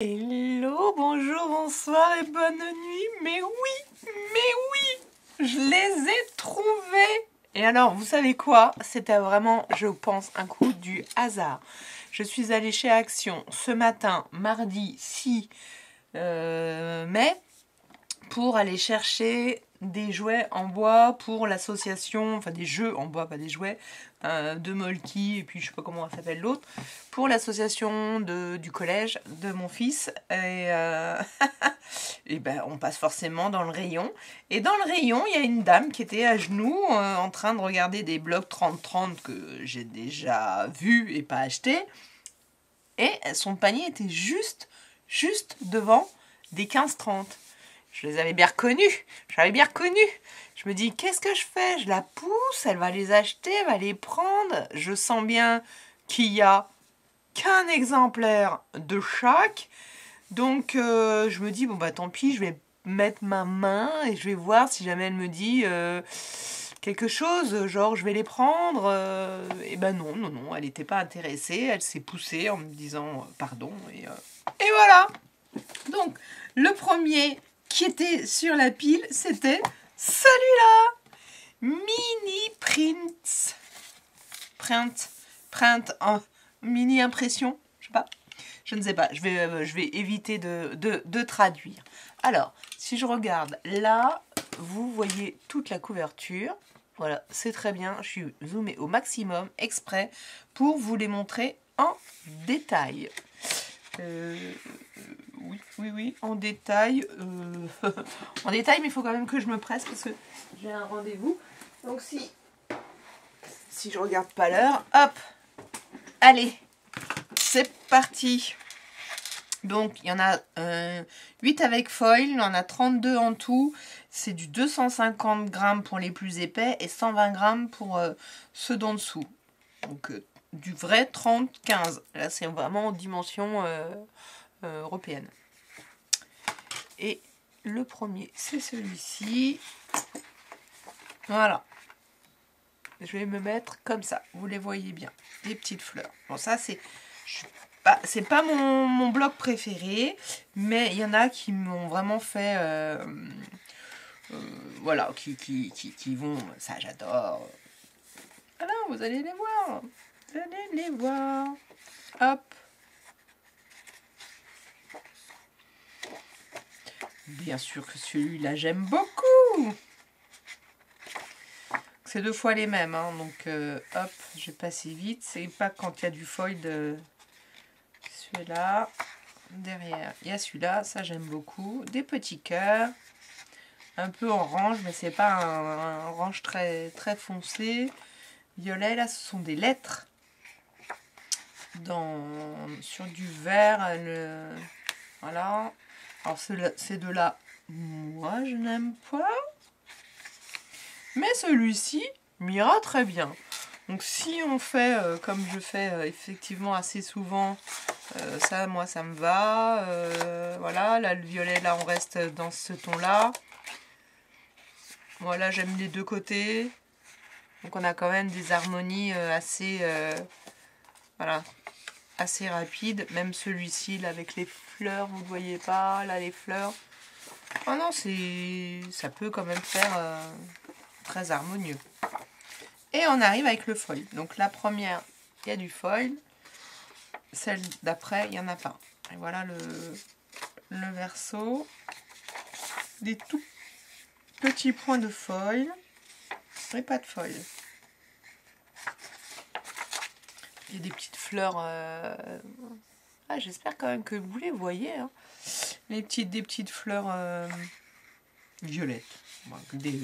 Hello, bonjour, bonsoir et bonne nuit. Mais oui, je les ai trouvés. Et alors, vous savez quoi? C'était vraiment, je pense, un coup du hasard. Je suis allée chez Action ce matin, mardi 6 mai, pour aller chercher des jouets en bois pour l'association, enfin des jeux en bois, pas des jouets, de Molki, et puis je sais pas comment s'appelle l'autre, pour l'association du collège de mon fils. Et ben on passe forcément dans le rayon. Et dans le rayon, il y a une dame qui était à genoux en train de regarder des blocs 30-30 que j'ai déjà vus et pas achetés. Et son panier était juste devant des 15-30. Je les avais bien reconnus. Je me dis, qu'est-ce que je fais? Je la pousse, elle va les acheter, elle va les prendre. Je sens bien qu'il n'y a qu'un exemplaire de chaque. Donc, je me dis, bon, bah tant pis, je vais mettre ma main et je vais voir si jamais elle me dit quelque chose, genre je vais les prendre. Et ben non, elle n'était pas intéressée. Elle s'est poussée en me disant pardon. Et voilà. Donc, le premier qui était sur la pile, c'était celui-là. Mini print en mini impression, je ne sais pas, je vais éviter de traduire. Alors, si je regarde là, vous voyez toute la couverture. Voilà, c'est très bien, je suis zoomée au maximum exprès pour vous les montrer en détail. Oui, en détail. En détail, mais il faut quand même que je me presse parce que j'ai un rendez-vous. Donc si je regarde pas l'heure, hop, allez, c'est parti. Donc, il y en a 8 avec foil, il y en a 32 en tout. C'est du 250 grammes pour les plus épais et 120 grammes pour ceux d'en dessous. Donc, du vrai 30-15. Là, c'est vraiment en dimension européenne. Et le premier, c'est celui-ci. Voilà. Je vais me mettre comme ça. Vous les voyez bien. Des petites fleurs. Bon, ça, c'est pas mon bloc préféré. Mais il y en a qui m'ont vraiment fait... voilà, qui vont... Ça, j'adore. Voilà, vous allez les voir. Vous allez les voir. Hop. Bien sûr que celui-là, j'aime beaucoup. C'est 2 fois les mêmes, hein, donc hop, je vais passer vite. C'est pas quand il y a du foil de celui-là. Derrière, il y a celui-là, ça j'aime beaucoup. Des petits cœurs, un peu orange, mais c'est pas un orange très foncé. Violet, là, ce sont des lettres sur du vert. Voilà. Alors ces deux-là, moi je n'aime pas. Mais celui-ci m'ira très bien. Donc si on fait comme je fais effectivement assez souvent, ça moi ça me va. Voilà, là le violet, là on reste dans ce ton-là. Voilà, j'aime les deux côtés. Donc on a quand même des harmonies assez rapides. Même celui-ci là avec les fleurs, vous ne voyez pas, là les fleurs. Oh non, ça peut quand même faire très harmonieux. Et on arrive avec le foil. Donc la première, il y a du foil. Celle d'après, il n'y en a pas. Et voilà le verso. Des tout petits points de foil. Et pas de foil. Il y a des petites fleurs. J'espère quand même que vous les voyez. Hein. Des petites fleurs violettes. Des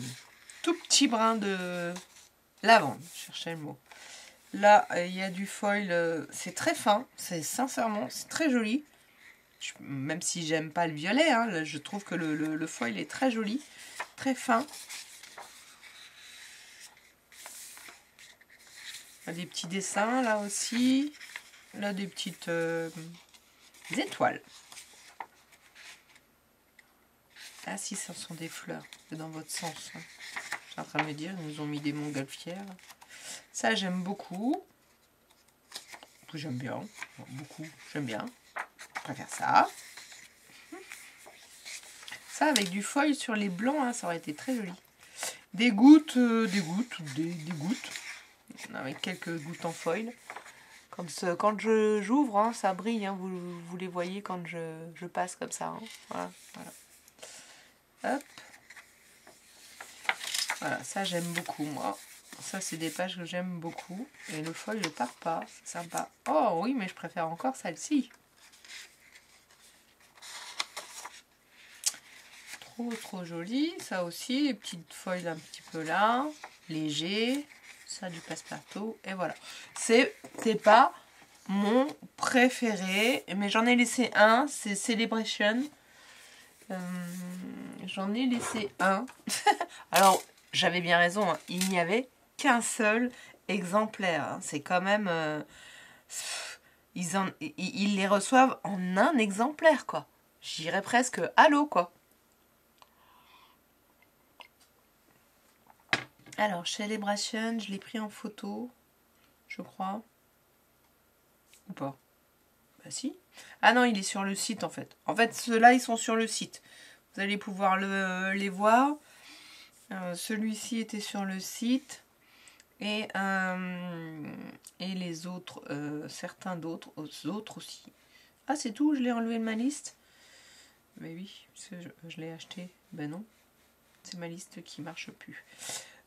tout petits brins de lavande. Je cherchais le mot. Là, il y a du foil. C'est très fin. Sincèrement, c'est très joli. Même si j'aime pas le violet, hein, là, je trouve que le foil est très joli. Très fin. Des petits dessins là aussi. Là, des petites étoiles. Ah si, ce sont des fleurs. C'est dans votre sens. Hein. Je suis en train de me dire, ils nous ont mis des montgolfières. Ça, j'aime beaucoup. J'aime bien. Beaucoup, j'aime bien. préfère ça. Ça, avec du foil sur les blancs, hein, ça aurait été très joli. Des gouttes, des gouttes. Avec quelques gouttes en foil. Quand j'ouvre, hein, ça brille. Hein, vous les voyez quand je passe comme ça. Hein. Voilà, voilà. Hop. Voilà, ça j'aime beaucoup, moi. Ça, c'est des pages que j'aime beaucoup. Et le foil ne part pas. C'est sympa. Oh oui, mais je préfère encore celle-ci. Trop joli. Ça aussi, les petites foils un petit peu là. Léger. Ça, du passe-partout. Et voilà. C'était pas mon préféré. Mais j'en ai laissé un. C'est Celebration. J'en ai laissé un. Alors, j'avais bien raison. Hein. Il n'y avait qu'un seul exemplaire. Hein. C'est quand même... ils les reçoivent en un exemplaire, quoi. J'irais presque à l'eau, quoi. Alors, Celebration, je l'ai pris en photo, je crois. Ou pas? Bah si. Ah non, il est sur le site, en fait. En fait, ceux-là, ils sont sur le site. Vous allez pouvoir les voir. Celui-ci était sur le site. Et les autres, certains d'autres aussi. Ah, c'est tout, je l'ai enlevé de ma liste. Mais oui, je l'ai acheté. Ben non, c'est ma liste qui marche plus.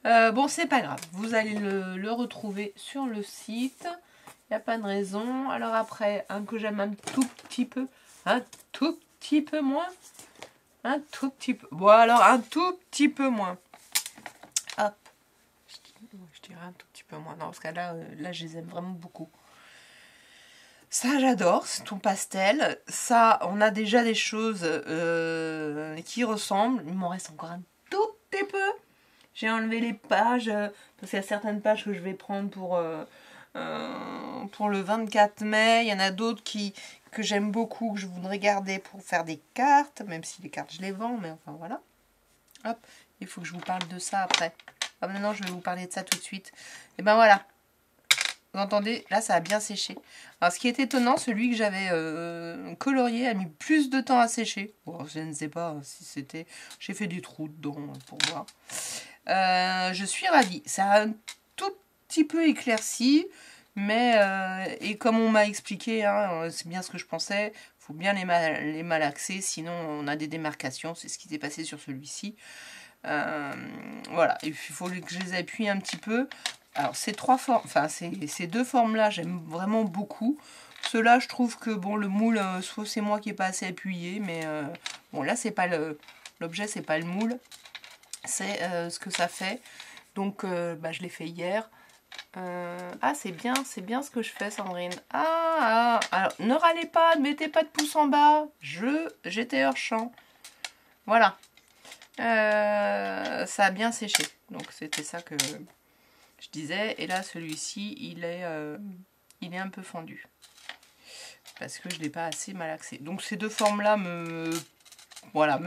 Bon, c'est pas grave. Vous allez le retrouver sur le site. Il n'y a pas de raison. Alors après, un que j'aime un tout petit peu moins. Un tout petit peu. Bon, alors un tout petit peu moins. Hop. Je dirais un tout petit peu moins. Non, parce que là, je les aime vraiment beaucoup. Ça, j'adore. C'est ton pastel. Ça, on a déjà des choses qui ressemblent. Il m'en reste encore un tout petit peu. J'ai enlevé les pages. Parce qu'il y a certaines pages que je vais prendre pour le 24 mai. Il y en a d'autres que j'aime beaucoup, que je voudrais garder pour faire des cartes. Même si les cartes, je les vends. Mais enfin, voilà. Hop. Il faut que je vous parle de ça après. Ah, maintenant, je vais vous parler de ça tout de suite. Et ben voilà. Vous entendez? Là, ça a bien séché. Alors, ce qui est étonnant, celui que j'avais colorié a mis plus de temps à sécher. Bon, je ne sais pas si c'était... J'ai fait des trous dedans pour voir. Je suis ravie. Ça a un tout petit peu éclairci. Mais, et comme on m'a expliqué, hein, c'est bien ce que je pensais, il faut bien les malaxer, sinon on a des démarcations. C'est ce qui s'est passé sur celui-ci. Voilà, il faut que je les appuie un petit peu. Alors ces deux formes-là, j'aime vraiment beaucoup. Ceux-là, je trouve que bon, le moule, soit c'est moi qui n'ai pas assez appuyé, mais bon là c'est pas l'objet, c'est pas le moule, c'est ce que ça fait. Donc je l'ai fait hier. Ah c'est bien ce que je fais, Sandrine. Alors ne râlez pas, ne mettez pas de pouce en bas. J'étais hors champ. Voilà. Ça a bien séché. Donc c'était ça que je disais. Et là celui-ci il est un peu fendu. Parce que je ne l'ai pas assez malaxé. Donc ces deux formes là me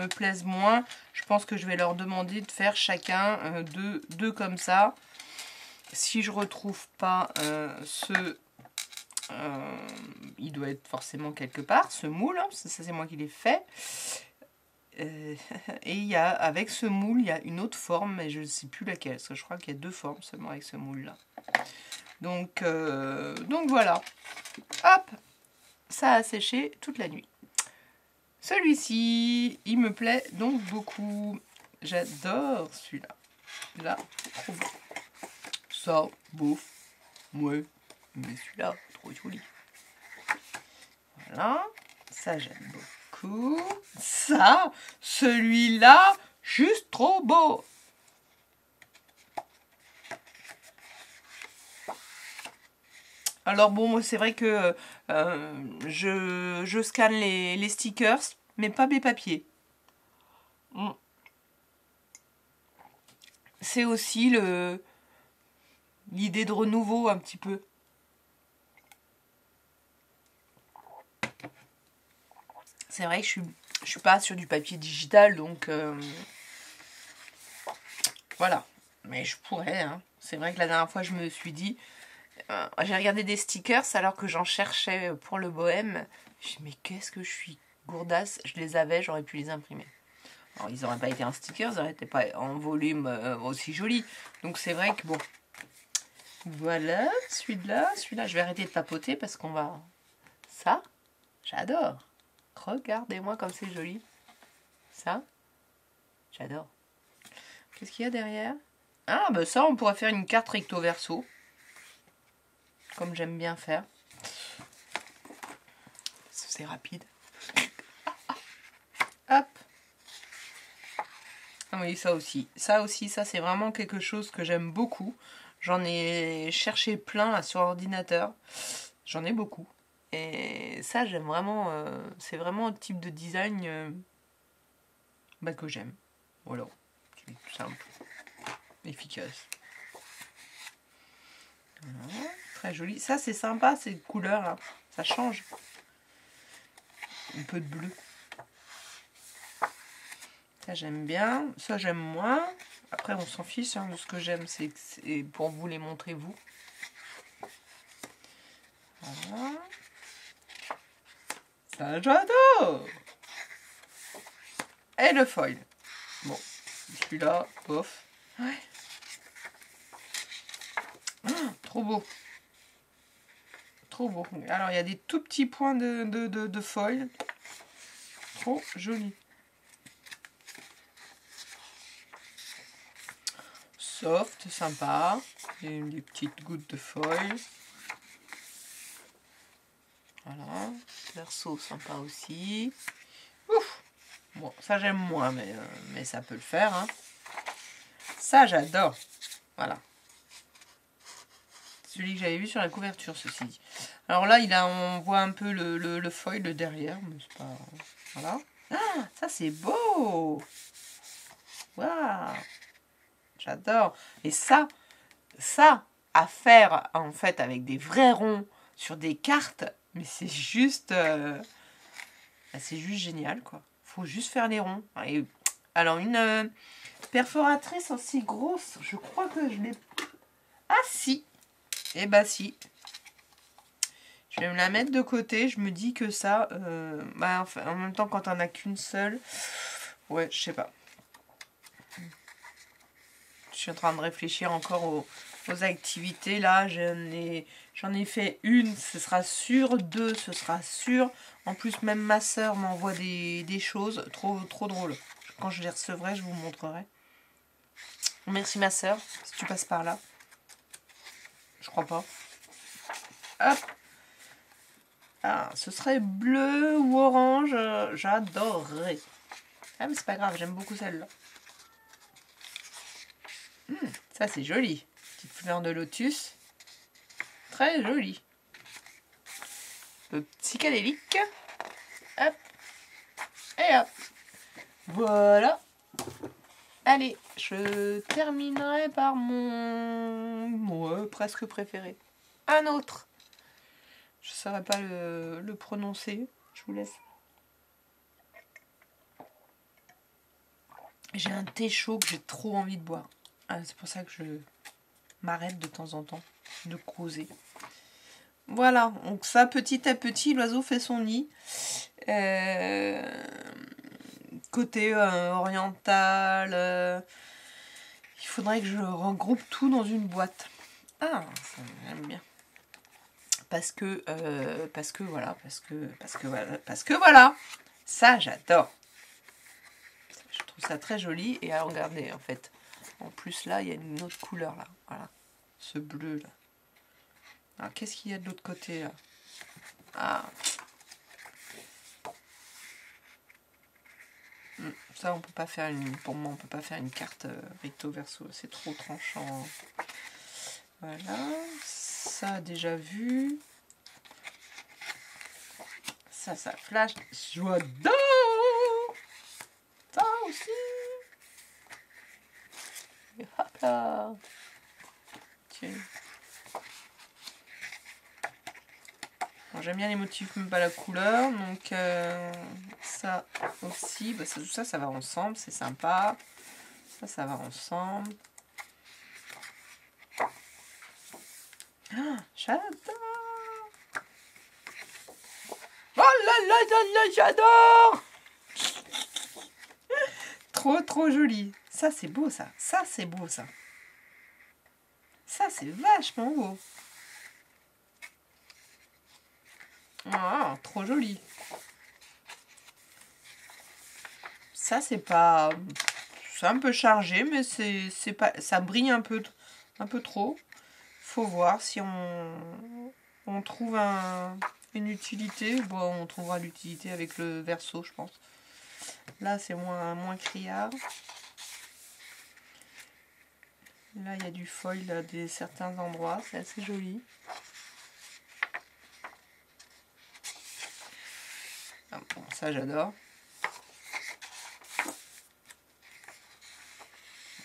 plaisent moins. Je pense que je vais leur demander de faire chacun deux comme ça. Si je retrouve pas il doit être forcément quelque part, ce moule. Hein, ça c'est moi qui l'ai fait. Et avec ce moule, il y a une autre forme, mais je ne sais plus laquelle, parce que je crois qu'il y a deux formes seulement avec ce moule-là. Donc voilà. Hop, ça a séché toute la nuit. Celui-ci, il me plaît donc beaucoup. J'adore celui-là. Là, trop beau. Ça, bouffe. Ouais, mais celui-là, trop joli. Voilà, ça j'aime beaucoup. Ça, celui-là, juste trop beau. Alors bon, c'est vrai que je scanne les stickers, mais pas mes papiers. C'est aussi l'idée de renouveau un petit peu. C'est vrai que je suis pas sur du papier digital, donc voilà. Mais je pourrais, hein. C'est vrai que la dernière fois, je me suis dit... j'ai regardé des stickers alors que j'en cherchais pour le bohème. Je dis, mais qu'est-ce que je suis gourdasse. Je les avais, j'aurais pu les imprimer. Alors, ils n'auraient pas été en sticker, ils n'auraient été pas en volume aussi joli. Donc, c'est vrai que bon. Voilà, celui-là, je vais arrêter de papoter parce qu'on va... Ça, j'adore. Regardez-moi comme c'est joli. Ça, j'adore. Qu'est-ce qu'il y a derrière? Ah, bah ça, on pourrait faire une carte recto verso. Comme j'aime bien faire. C'est rapide. Hop. Ah oui, ça aussi. Ça c'est vraiment quelque chose que j'aime beaucoup. J'en ai cherché plein là, sur ordinateur. J'en ai beaucoup. Et ça, j'aime vraiment. C'est vraiment un type de design que j'aime. Voilà. C'est tout simple. Efficace. Voilà. Très joli. Ça, c'est sympa, ces couleurs là. Ça change. Un peu de bleu. Ça, j'aime bien. Ça, j'aime moins. Après, on s'en fiche. Hein, de ce que j'aime, c'est pour vous les montrer, vous. Voilà. Ça, j'adore. Et le foil. Bon, celui-là, bof. Ouais. Trop beau. Trop beau. Alors, il y a des tout petits points de foil. Trop joli. Soft, sympa. Et des petites gouttes de foil. Voilà. Verso, sympa aussi. Ouf. Bon, ça j'aime moins, mais ça peut le faire. Hein. Ça, j'adore. Voilà. Celui que j'avais vu sur la couverture, ceci dit. Alors là, on voit un peu le foil derrière, mais c'est pas... Voilà. Ah, ça c'est beau. Waouh. J'adore. Et ça, à faire en fait avec des vrais ronds sur des cartes, mais c'est juste génial quoi. Faut juste faire les ronds. Et, alors une perforatrice aussi grosse, je crois que je l'ai... Ah si. Eh bah si. Je vais me la mettre de côté. Je me dis que ça, enfin, en même temps quand on a qu'une seule, ouais, je sais pas. Je suis en train de réfléchir encore aux activités. Là, j'en ai fait une, ce sera sûr. Deux, ce sera sûr. En plus, même ma soeur m'envoie des choses trop drôles. Quand je les recevrai, je vous montrerai. Merci ma soeur, si tu passes par là. Je crois pas. Hop. Ah, ce serait bleu ou orange. J'adorerais. Ah, mais c'est pas grave, j'aime beaucoup celle-là. Ça, c'est joli. Petite fleur de lotus. Très joli. Le psychédélique. Hop. Et hop. Voilà. Allez, je terminerai par mon presque préféré. Un autre. Je ne saurais pas le prononcer. Je vous laisse. J'ai un thé chaud que j'ai trop envie de boire. Ah, c'est pour ça que je m'arrête de temps en temps de causer. Voilà, donc ça, petit à petit, l'oiseau fait son nid. Côté oriental, il faudrait que je regroupe tout dans une boîte. Ah, ça j'aime bien. Parce que voilà. Ça, j'adore. Je trouve ça très joli. Et à regarder, en fait. En plus, là, il y a une autre couleur, là. Voilà. Ce bleu, là. Alors, qu'est-ce qu'il y a de l'autre côté, là? Ah. Ça, on peut pas faire pour moi, on peut pas faire une carte recto verso. C'est trop tranchant. Voilà. Ça, déjà vu. Ça flash. J'adore. Ça aussi. Et hop là. Tiens. J'aime bien les motifs, même pas la couleur. Donc, ça aussi. Bah, tout ça, ça va ensemble. C'est sympa. Ça va ensemble. Ah, j'adore. Oh là j'adore. Trop joli. Ça, c'est beau, ça. Ça, c'est beau, ça. Ça, c'est vachement beau. Ah, trop joli. Ça, c'est pas... C'est un peu chargé, mais c'est pas... Ça brille un peu trop. Faut voir si on trouve une utilité. Bon, on trouvera l'utilité avec le verso, je pense. Là, c'est moins criard. Là, il y a du foil à certains endroits. C'est assez joli. Ah, bon, ça, j'adore.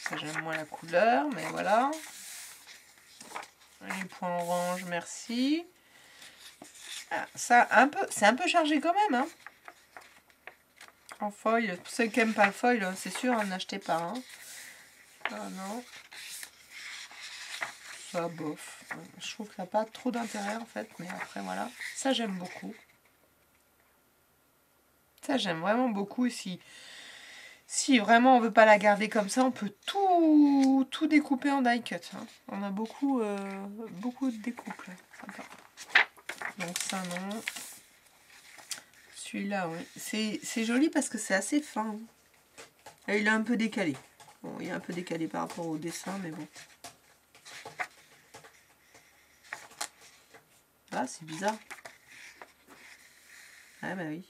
Ça, j'aime moins la couleur, mais voilà. Les points orange, merci. Ah, ça, c'est un peu chargé quand même, hein. En foil. Pour ceux qui n'aiment pas le foil, c'est sûr, n'achetez pas. Hein. Ah non. Ça, bof. Je trouve que ça n'a pas trop d'intérêt, en fait. Mais après, voilà. Ça, j'aime beaucoup. Ça, j'aime vraiment beaucoup. Si vraiment on veut pas la garder comme ça, on peut tout découper en die cut. Hein. On a beaucoup de découpes là. Sympa. Donc ça non. Celui-là, oui. C'est joli parce que c'est assez fin. Et il est un peu décalé. Bon, il est un peu décalé par rapport au dessin, mais bon. Ah, c'est bizarre. Ah bah oui.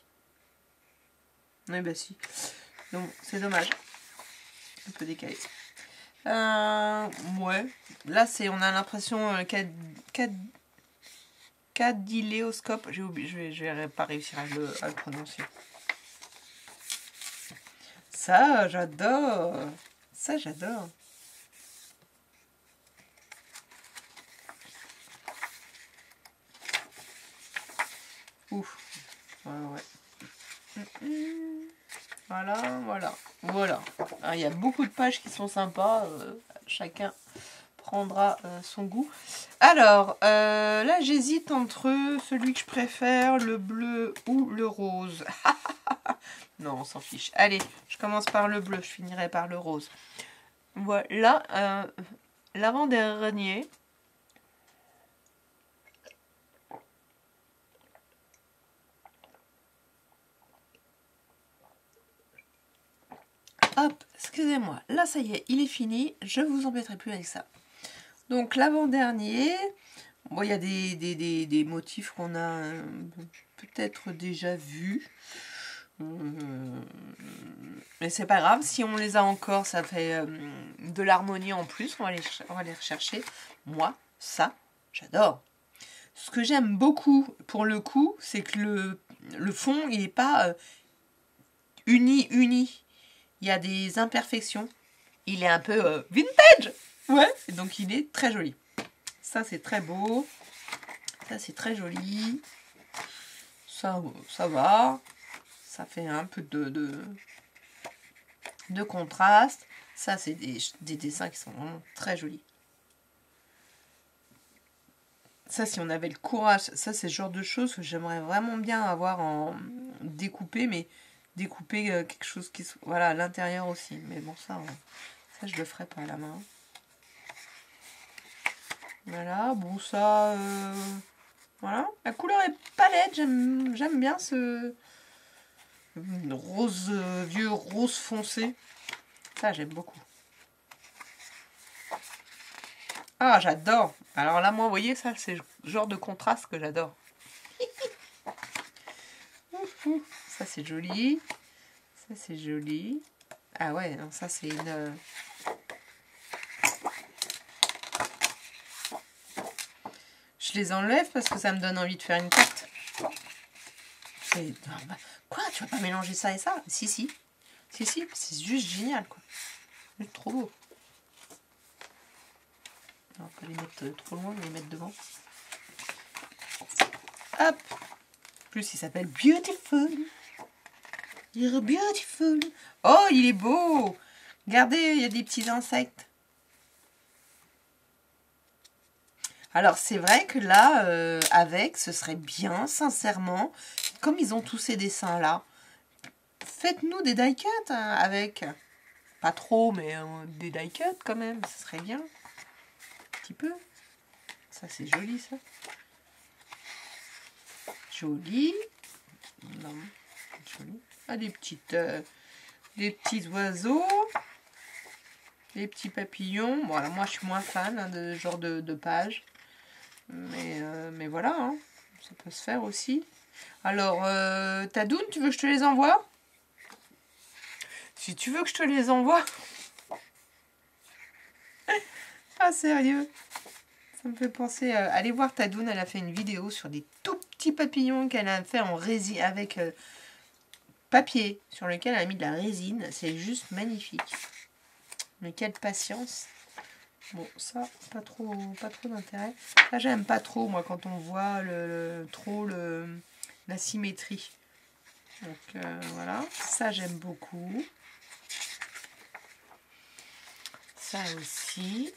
Oui, bah si. Donc, c'est dommage. Un peu décalé. Ouais. Là, on a l'impression cadiléoscope. J'ai oublié, je vais pas réussir à le prononcer. Ça, j'adore. Ça, j'adore. Ouf. Ouais. Voilà. Il y a beaucoup de pages qui sont sympas. Chacun prendra son goût. Alors, là, j'hésite entre celui que je préfère, le bleu ou le rose. Non, on s'en fiche. Allez, je commence par le bleu, je finirai par le rose. Voilà, l'avant-dernier. Hop, excusez-moi. Là, ça y est, il est fini. Je vous embêterai plus avec ça. Donc, l'avant-dernier. Bon, il y a des motifs qu'on a peut-être déjà vus. Mais c'est pas grave. Si on les a encore, ça fait de l'harmonie en plus. On va les rechercher. Moi, ça, j'adore. Ce que j'aime beaucoup, pour le coup, c'est que le fond, il n'est pas uni. Il y a des imperfections. Il est un peu vintage. Ouais. Et donc, il est très joli. Ça, c'est très beau. Ça, c'est très joli. Ça va. Ça fait un peu de contraste. Ça, c'est des dessins qui sont vraiment très jolis. Ça, si on avait le courage, ça, c'est le genre de choses que j'aimerais vraiment bien avoir en découpé, mais découper quelque chose qui soit... Voilà, à l'intérieur aussi. Mais bon, ça je le ferai pas à la main. Voilà, bon, ça... voilà, la couleur est palette, j'aime bien ce rose, vieux rose foncé. Ça, j'aime beaucoup. Ah, j'adore. Alors là, moi, vous voyez, ça, c'est le genre de contraste que j'adore. Ça, c'est joli. Ça, c'est joli. Ah ouais, non, ça, c'est une... Je les enlève parce que ça me donne envie de faire une carte. Quoi, tu vas pas mélanger ça et ça? Si, c'est juste génial, quoi. C'est trop beau. On va pas les mettre trop loin, les mettre devant. Hop. En plus, il s'appelle Beautiful. You're beautiful. Oh, il est beau. Regardez, il y a des petits insectes. Alors, c'est vrai que là, avec, ce serait bien, sincèrement, comme ils ont tous ces dessins-là, faites-nous des die-cuts avec. Pas trop, mais des die-cuts quand même, ça serait bien. Un petit peu. Ça, c'est joli, ça. Joli. Non, joli. Ah, des petits oiseaux. Des petits papillons. Bon, alors moi, je suis moins fan de ce genre de page. Mais voilà, hein. Ça peut se faire aussi. Alors, Tadoun, tu veux que je te les envoie? Si tu veux que je te les envoie. Ah, sérieux? Ça me fait penser à... Allez voir Tadoun, elle a fait une vidéo sur des tout petits papillons qu'elle a fait en résine, avec papier, sur lequel elle a mis de la résine. C'est juste magnifique. Mais quelle patience. Bon, ça, pas trop d'intérêt. Ça, j'aime pas trop, moi, quand on voit la symétrie. Donc, voilà. Ça, j'aime beaucoup. Ça aussi.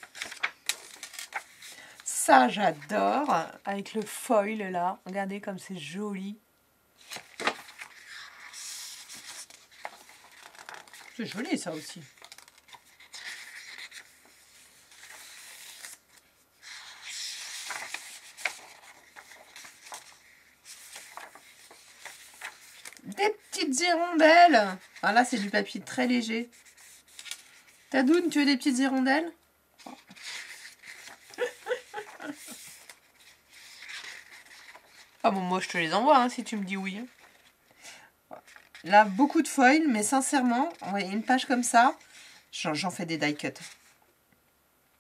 Ça, j'adore. Avec le foil, là. Regardez comme c'est joli. C'est joli, ça aussi. Des petites hirondelles. Ah là, c'est du papier très léger. Tadoun, tu veux des petites hirondelles? Ah bon, moi, je te les envoie, hein, si tu me dis oui. Là, beaucoup de foil, mais sincèrement, une page comme ça, j'en fais des die cuts.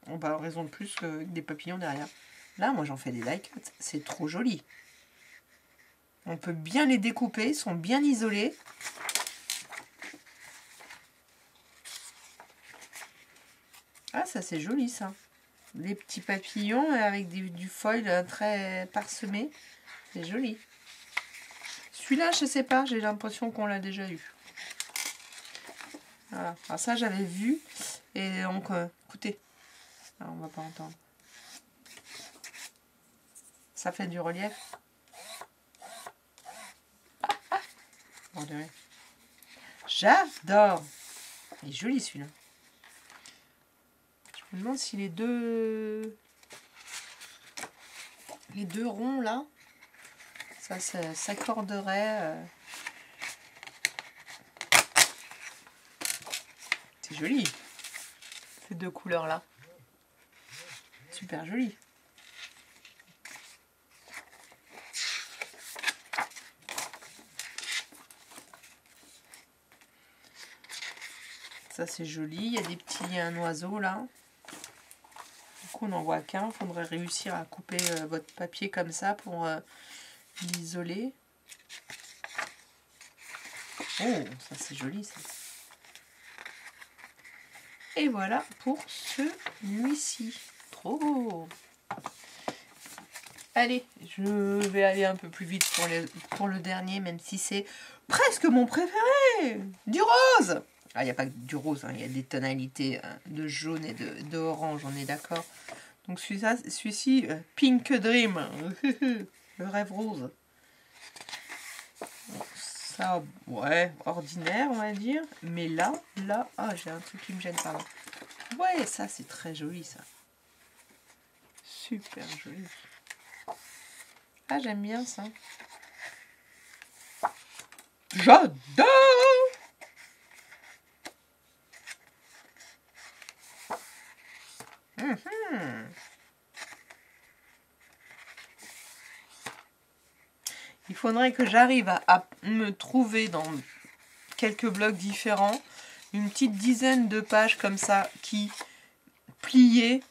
On va raison de plus que des papillons derrière. Là, moi, j'en fais des die cuts. C'est trop joli. On peut bien les découper, ils sont bien isolés. Ah, ça, c'est joli, ça. Des petits papillons avec du foil très parsemé. C'est joli. Celui-là, je sais pas, j'ai l'impression qu'on l'a déjà eu. Voilà. Alors ça, j'avais vu. Et donc, écoutez. Alors, on va pas entendre. Ça fait du relief. J'adore. Il est joli, celui-là. Je me demande si les deux ronds, là, ça s'accorderait. C'est joli. Ces deux couleurs-là. Super joli. Ça, c'est joli. Il y a des petits oiseaux, là. Du coup, on n'en voit qu'un. Il faudrait réussir à couper votre papier comme ça pour l'isoler. Oh, ça, c'est joli, ça. Et voilà pour celui-ci. Trop beau. Allez, je vais aller un peu plus vite pour le dernier, même si c'est presque mon préféré. Du rose. Ah, il n'y a pas que du rose, hein, il y a des tonalités de jaune et de orange, on est d'accord. Donc celui-ci, Pink Dream, le rêve rose. Ça, ouais, ordinaire, on va dire. Mais là, ah, j'ai un truc qui me gêne par là. Ouais, ça, c'est très joli, ça. Super joli. Ah, j'aime bien ça. J'adore! Il faudrait que j'arrive à me trouver dans quelques blocs différents une petite dizaine de pages comme ça qui, pliées,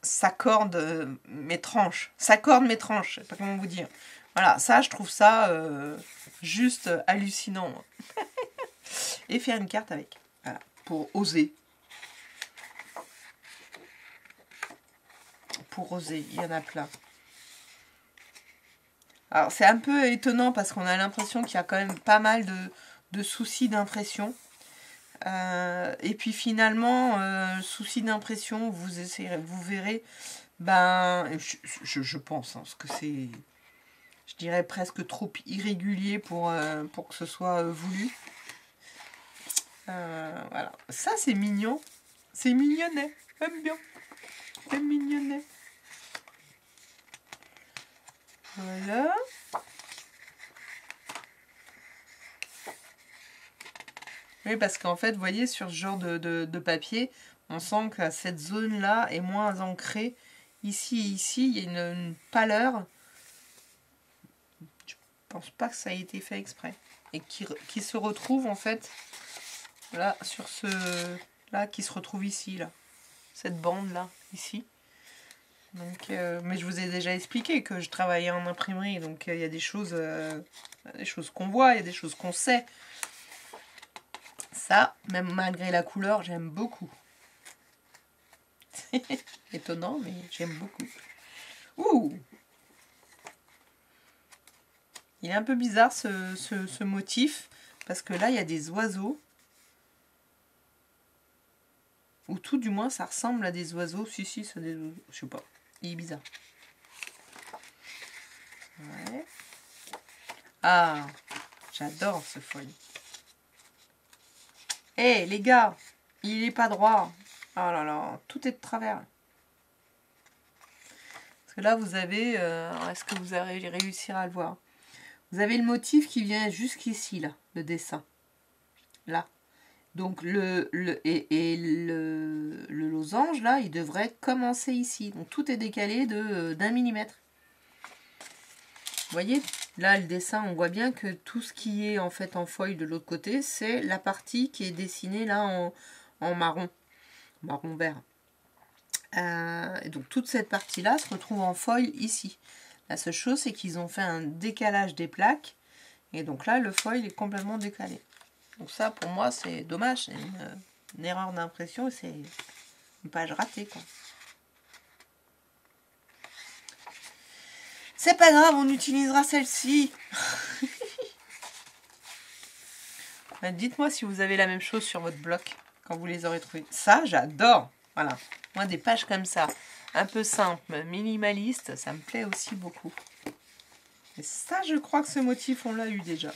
s'accordent mes tranches. S'accordent mes tranches, je sais pas comment vous dire. Voilà, ça, je trouve ça juste hallucinant. Et faire une carte avec. Voilà, pour oser. Pour oser, il y en a plein. Alors, c'est un peu étonnant parce qu'on a l'impression qu'il y a quand même pas mal de soucis d'impression. Et puis finalement, soucis d'impression, vous verrez, ben, je pense, hein, parce que c'est je dirais presque trop irrégulier pour que ce soit voulu. Voilà. Ça, c'est mignon. C'est mignonnet. J'aime bien. C'est mignonnet. Voilà. Oui, parce qu'en fait, vous voyez, sur ce genre de papier, on sent que cette zone-là est moins ancrée. Ici et ici, il y a une pâleur. Je pense pas que ça ait été fait exprès. Et qui se retrouve, en fait, là, sur ce... Là, qui se retrouve ici, là. Cette bande-là, ici. Donc, mais je vous ai déjà expliqué que je travaillais en imprimerie. Donc, il y a des choses qu'on voit, il y a des choses qu'on sait. Ça, même malgré la couleur, j'aime beaucoup. Étonnant, mais j'aime beaucoup. Ouh! Il est un peu bizarre ce motif, parce que là, il y a des oiseaux. Ou tout du moins, ça ressemble à des oiseaux. Si, c'est des oiseaux. Je sais pas. Il est bizarre. Ouais. Ah! J'adore ce foil. Hé, les gars! Il est pas droit. Oh là là, tout est de travers. Parce que là, vous avez... est-ce que vous allez réussir à le voir? Vous avez le motif qui vient jusqu'ici, là, le dessin. Là. Donc, le losange, là, il devrait commencer ici. Donc, tout est décalé d'1 millimètre. Vous voyez? Là, le dessin, on voit bien que tout ce qui est, en fait, en feuille de l'autre côté, c'est la partie qui est dessinée, là, en marron. Marron vert. Et donc, toute cette partie-là se retrouve en foil ici. La seule chose, c'est qu'ils ont fait un décalage des plaques. Et donc là, le foil est complètement décalé. Donc ça, pour moi, c'est dommage. C'est une erreur d'impression. C'est une page ratée, quoi. C'est pas grave, on utilisera celle-ci. Dites-moi si vous avez la même chose sur votre bloc quand vous les aurez trouvés. Ça, j'adore. Voilà. Moi, des pages comme ça, un peu simples, minimalistes, ça me plaît aussi beaucoup. Et ça, je crois que ce motif, on l'a eu déjà.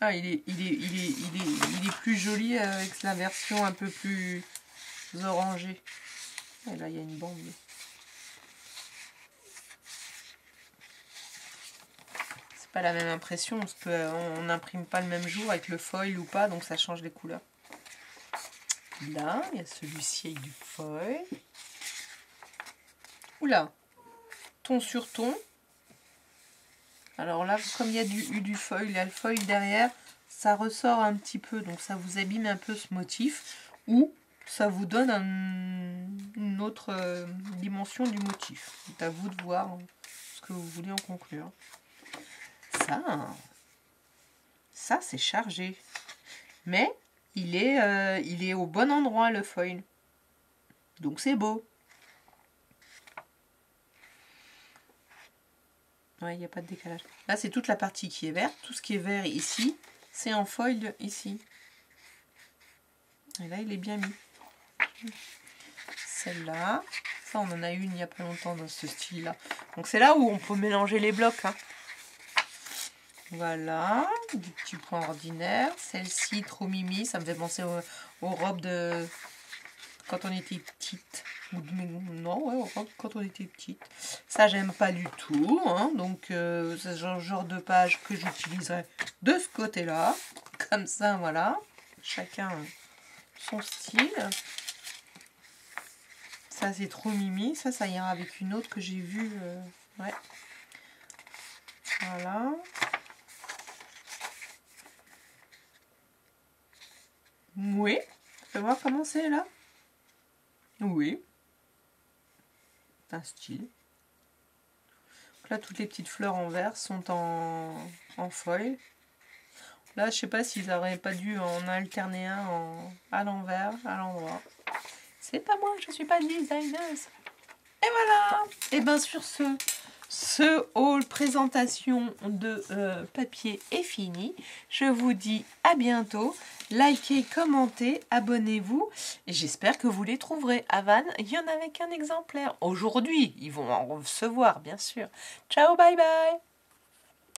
Ah, il est plus joli avec la version un peu plus orangée. Et là, il y a une bande. C'est pas la même impression, parce qu'on n'imprime pas le même jour avec le foil ou pas, donc ça change les couleurs. Là, il y a celui-ci avec du foil. Oula, ton sur ton. Alors là, comme il y a du foil, il y a le foil derrière, ça ressort un petit peu, donc ça vous abîme un peu ce motif, ou ça vous donne une autre dimension du motif. C'est à vous de voir ce que vous voulez en conclure. Ça c'est chargé, mais il est au bon endroit, le foil, donc c'est beau. Ouais, il n'y a pas de décalage. Là, c'est toute la partie qui est verte. Tout ce qui est vert ici, c'est en foil ici. Et là, il est bien mis. Celle-là. Ça, on en a une il n'y a pas longtemps dans ce style-là. Donc, c'est là où on peut mélanger les blocs. Hein. Voilà. Des petits points ordinaires. Celle-ci, trop mimi. Ça me fait penser aux robes de... quand on était petite. Non, ouais, quand on était petite. Ça, j'aime pas du tout. Hein. Donc, c'est ce genre de page que j'utiliserai de ce côté-là. Comme ça, voilà. Chacun son style. Ça, c'est trop mimi. Ça ira avec une autre que j'ai vue. Ouais. Voilà. Oui. Tu peux voir comment c'est, là? Oui. Un style. Donc là, toutes les petites fleurs en vert sont en foil. Là, je sais pas s'ils n'auraient pas dû en alterner un à l'envers, à l'endroit. C'est pas moi, je suis pas designer. Et voilà. Et bien sur ce, ce haul présentation de papier est fini. Je vous dis à bientôt. Likez, commentez, abonnez-vous. Et j'espère que vous les trouverez. À Vannes, il y en avait qu'un exemplaire. Aujourd'hui, ils vont en recevoir, bien sûr. Ciao, bye bye.